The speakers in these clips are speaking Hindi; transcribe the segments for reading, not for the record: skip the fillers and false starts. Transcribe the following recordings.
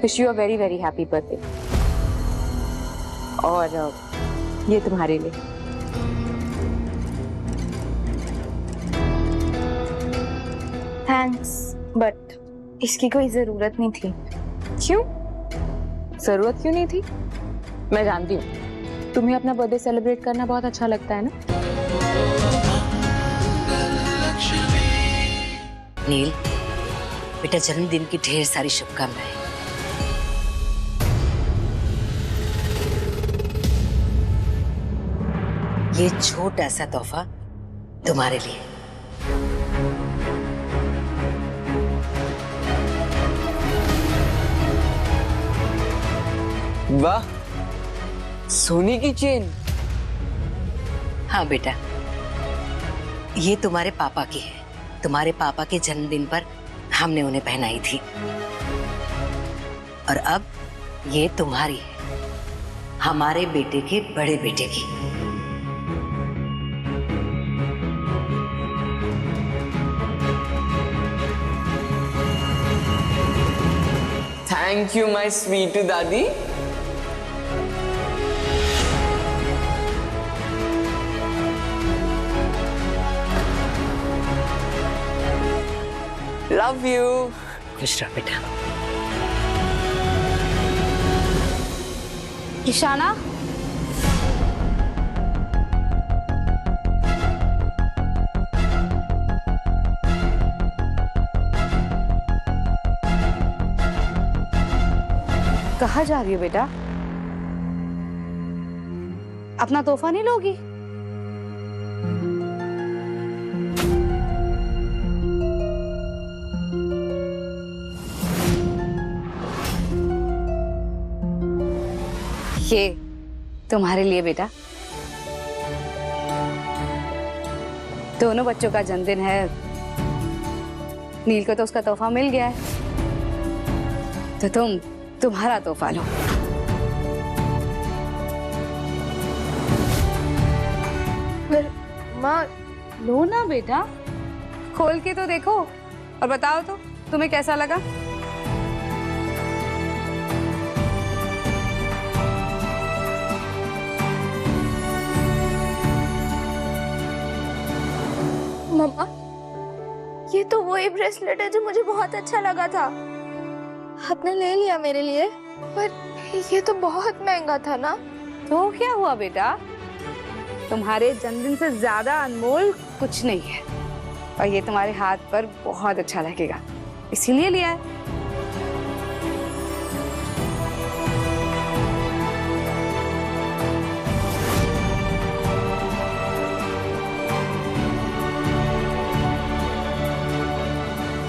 Wish you a very very happy birthday. और ये तुम्हारे लिए। थैंक्स, बट इसकी कोई जरूरत नहीं थी। क्यों? जरूरत क्यों नहीं थी? मैं जानती हूँ तुम्हें अपना बर्थडे सेलिब्रेट करना बहुत अच्छा लगता है ना। नील बेटा, जन्मदिन की ढेर सारी शुभकामनाएं। ये छोटा सा तोहफा तुम्हारे लिए। वाह, सोने की चेन। हाँ बेटा, ये तुम्हारे पापा की है। तुम्हारे पापा के जन्मदिन पर हमने उन्हें पहनाई थी, और अब ये तुम्हारी है, हमारे बेटे के बड़े बेटे की। थैंक यू माय स्वीट दादी। Love you. खुश रहो बेटा। ईशाना, कहाँ जा रही हो बेटा? अपना तोहफा नहीं लोगी? ये तुम्हारे लिए बेटा। दोनों बच्चों का जन्मदिन है, नील को तो उसका तोहफा मिल गया है, तो तुम्हारा तोहफा लो। पर माँ, लो ना बेटा, खोल के तो देखो और बताओ तो तुम्हें कैसा लगा। मम्मा, ये तो वही ब्रेसलेट है जो मुझे बहुत अच्छा लगा था। आपने ले लिया मेरे लिए, पर ये तो बहुत महंगा था ना। तो क्या हुआ बेटा, तुम्हारे जन्मदिन से ज्यादा अनमोल कुछ नहीं है, और ये तुम्हारे हाथ पर बहुत अच्छा लगेगा, इसीलिए लिया है।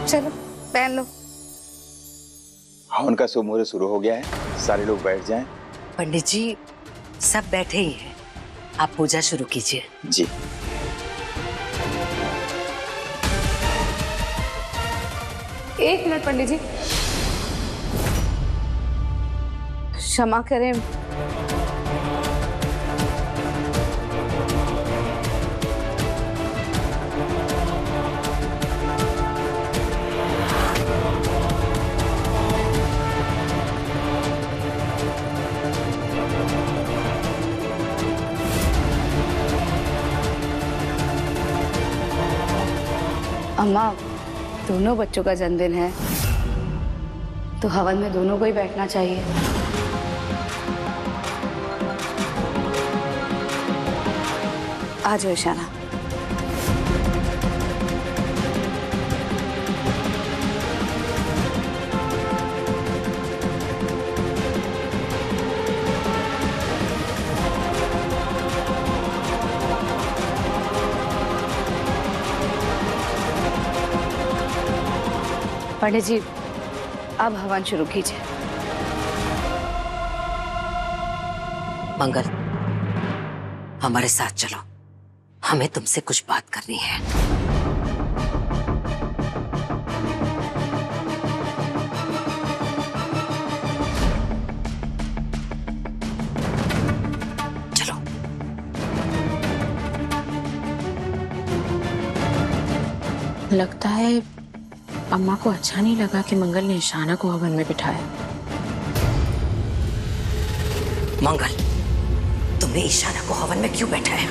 चलो पहन लो। हवन का शुभ मुहूर्त शुरू हो गया है, सारे लोग बैठ जाएं। पंडित जी सब बैठे ही हैं, आप पूजा शुरू कीजिए। जी। एक मिनट पंडित जी, क्षमा करें, अम्मा दोनों बच्चों का जन्मदिन है, तो हवन में दोनों को ही बैठना चाहिए। आ जाओ ईशाना। पंडित जी अब हवन शुरू कीजिए। मंगल, हमारे साथ चलो, हमें तुमसे कुछ बात करनी है। चलो। लगता है अम्मा को अच्छा नहीं लगा कि मंगल ने ईशाना को हवन में बिठाया। मंगल, तुमने ईशाना को हवन में क्यों बैठाया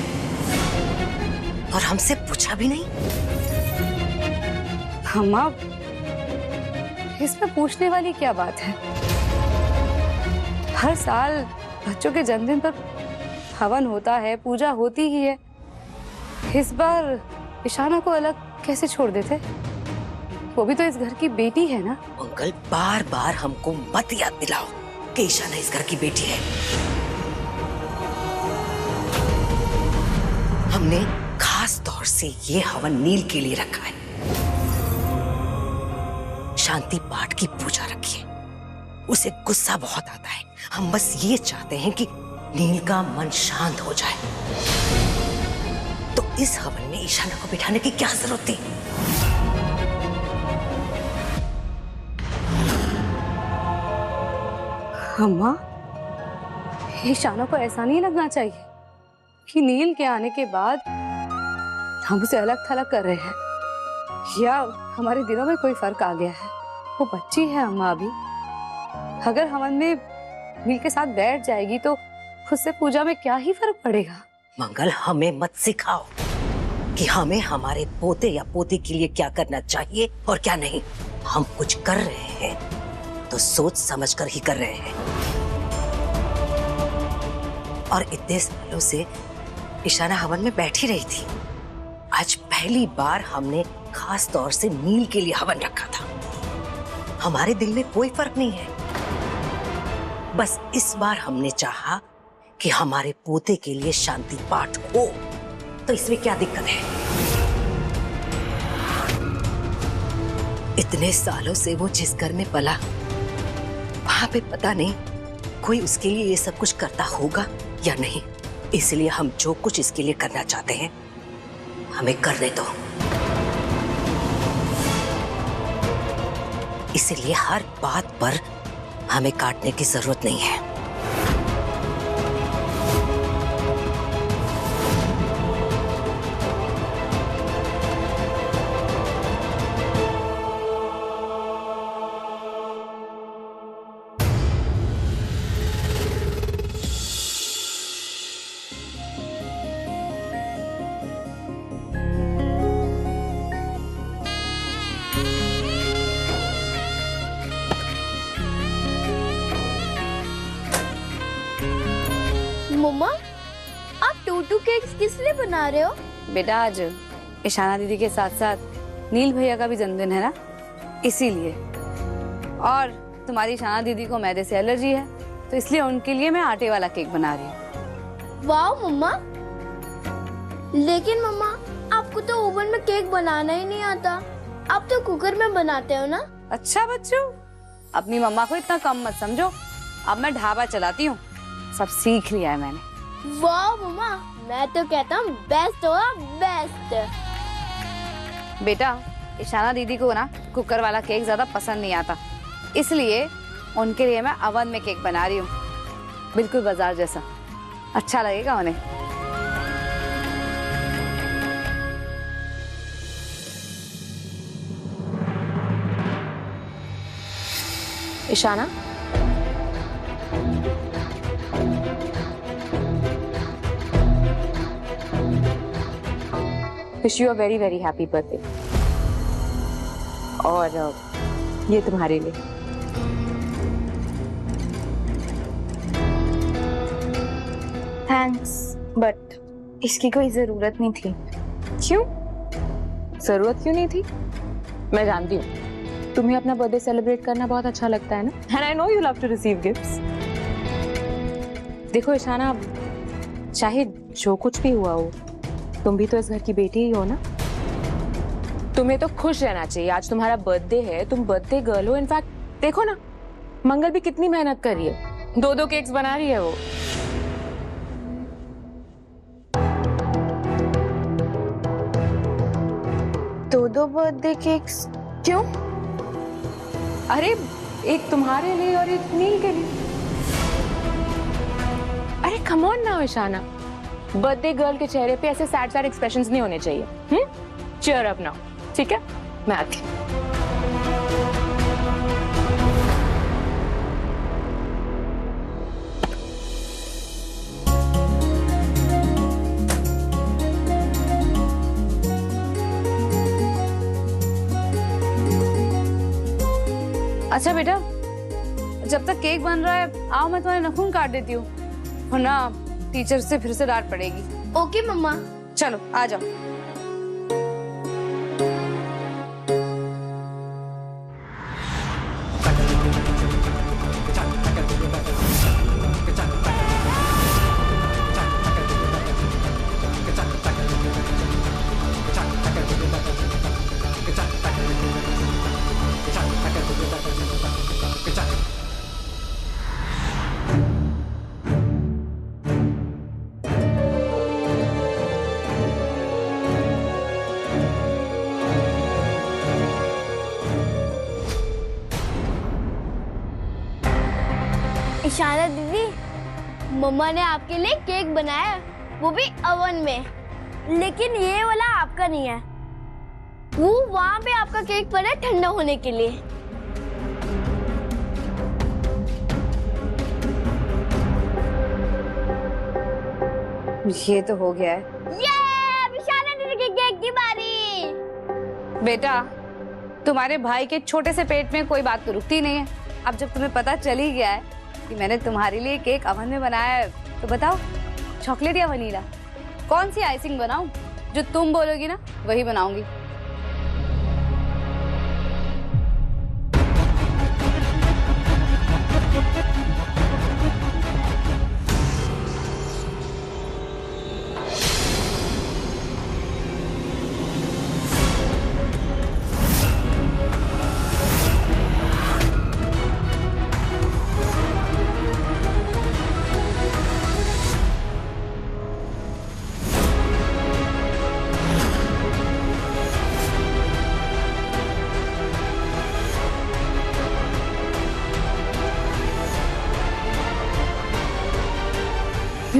और हमसे पूछा भी नहीं? अम्मा, इसमें पूछने वाली क्या बात है? हर साल बच्चों के जन्मदिन पर हवन होता है, पूजा होती ही है। इस बार ईशाना को अलग कैसे छोड़ देते? वो भी तो इस घर की बेटी है ना। मंगल, बार बार हमको मत याद दिलाओ कि ईशाना इस घर की बेटी है। हमने खास तौर से ये हवन नील के लिए रखा है। शांति पाठ की पूजा रखी है। उसे गुस्सा बहुत आता है। हम बस ये चाहते हैं कि नील का मन शांत हो जाए। तो इस हवन में ईशाना को बिठाने की क्या जरूरत थी? अम्मा, ईशाना को ऐसा नहीं लगना चाहिए कि नील के आने के बाद हम उसे अलग थलग कर रहे हैं या हमारे दिलों में कोई फर्क आ गया है। वो बच्ची है अम्मा अभी। अगर हवन में नील के साथ बैठ जाएगी तो उससे पूजा में क्या ही फर्क पड़ेगा। मंगल, हमें मत सिखाओ कि हमें हमारे पोते या पोती के लिए क्या करना चाहिए और क्या नहीं। हम कुछ कर रहे हैं तो सोच समझ कर ही कर रहे हैं। और इतने सालों से ईशाना हवन में बैठी रही थी। आज पहली बार हमने खास तौर से नील के लिए हवन रखा था। हमारे दिल में कोई फर्क नहीं है। बस इस बार हमने चाहा कि हमारे पोते के लिए शांति पाठ हो, तो इसमें क्या दिक्कत है? इतने सालों से वो जिस घर में पला, वहां पे पता नहीं कोई उसके लिए ये सब कुछ करता होगा या नहीं। इसलिए हम जो कुछ इसके लिए करना चाहते हैं, हमें करने दो। इसलिए हर बात पर हमें काटने की जरूरत नहीं है। मम्मा, आप टूटू केक्स किस लिए बना रहे हो? बेटा, आज ईशाना दीदी के साथ साथ नील भैया का भी जन्मदिन है ना, इसीलिए। और तुम्हारी ईशाना दीदी को मैदे से एलर्जी है, तो इसलिए उनके लिए मैं आटे वाला केक बना रही हूँ। वाह मम्मा, लेकिन मम्मा आपको तो ओवन में केक बनाना ही नहीं आता। आप तो कुकर में बनाते हो ना। अच्छा बच्चों, अपनी मम्मा को इतना कम मत समझो। अब मैं ढाबा चलाती हूँ, सब सीख लिया है मैंने। वाह मम्मा, मैं तो कहता हूँ बेस्ट होगा, बेस्ट। बेटा, ईशाना दीदी को ना कुकर वाला केक ज्यादा पसंद नहीं आता, इसलिए उनके लिए मैं अवन में केक बना रही हूँ, बिल्कुल बाजार जैसा। अच्छा लगेगा उन्हें। Ishana, wish you a very very happy birthday. और ये तुम्हारे लिए। थैंक्स, बट इसकी कोई जरूरत नहीं थी। क्यों? जरूरत क्यों नहीं थी? मैं जानती हूँ तुम्हें अपना बर्थडे सेलिब्रेट करना बहुत अच्छा लगता है ना, and I know you love to receive gifts. देखो ईशाना, चाहे जो कुछ भी हुआ हो, तुम भी तो इस घर की बेटी ही हो ना। तुम्हें तो खुश रहना चाहिए। आज तुम्हारा बर्थडे है, तुम बर्थडे गर्ल हो। इनफैक्ट देखो ना, मंगल भी कितनी मेहनत कर रही है, 2-2 केक्स बना रही है वो। दो बर्थडे केक्स क्यों? अरे एक तुम्हारे लिए और एक नील के लिए। अरे come on now Ishana, birthday girl के चेहरे पे ऐसे सैड सैड एक्सप्रेशंस नहीं होने चाहिए। चीयर अप नाउ, ठीक है? मैं आती हूँ। अच्छा बेटा, जब तक केक बन रहा है आओ मैं तुम्हारे नाखून काट देती हूँ, वरना टीचर से फिर से डांट पड़ेगी। ओके मम्मा। चलो आ जाओ। इशारा दीदी, मम्मा ने आपके लिए केक बनाया, वो भी ओवन में। लेकिन ये वाला आपका नहीं है, वो वहाँ पे आपका केक पड़ा है ठंडा होने के लिए। ये तो हो गया है। ये अब इशारा दीदी के केक की बारी। बेटा, तुम्हारे भाई के छोटे से पेट में कोई बात तो रुकती नहीं है। अब जब तुम्हें पता चल ही गया है कि मैंने तुम्हारे लिए केक ओवन में बनाया है, तो बताओ चॉकलेट या वनीला, कौन सी आइसिंग बनाऊं? जो तुम बोलोगी ना वही बनाऊंगी।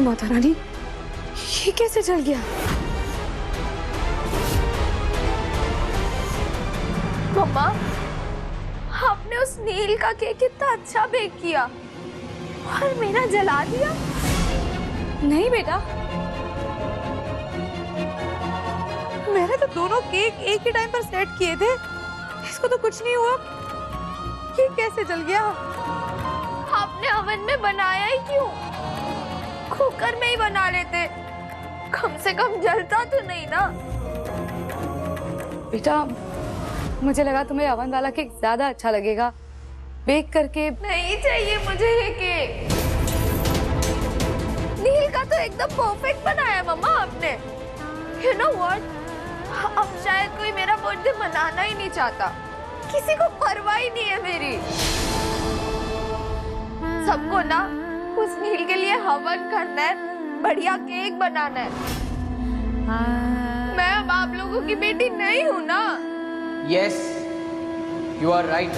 माता रानी, ये कैसे जल गया? मम्मा, आपने उस नील का केक कितना अच्छा बेक किया और मेरा जला दिया। नहीं बेटा, मैंने तो दोनों केक एक ही टाइम पर सेट किए थे, इसको तो कुछ नहीं हुआ। ये कैसे जल गया? आपने ओवन में बनाया ही क्यों? कुकर में ही बना लेते, कम से कम जलता तो नहीं ना। बेटा, मुझे लगा तुम्हें ओवन वाला केक ज्यादा अच्छा लगेगा बेक करके। नहीं चाहिए मुझे ये केक। नील का तो एकदम परफेक्ट बनाया मम्मा आपने। You know what? अब शायद कोई मेरा बर्थडे मनाना ही नहीं चाहता, किसी को परवाह ही नहीं है मेरी। सबको ना उस नील के लिए हवन करना है, बढ़िया केक बनाना है। मैं अब आप लोगों की बेटी नहीं हूँ ना। Yes, you are right.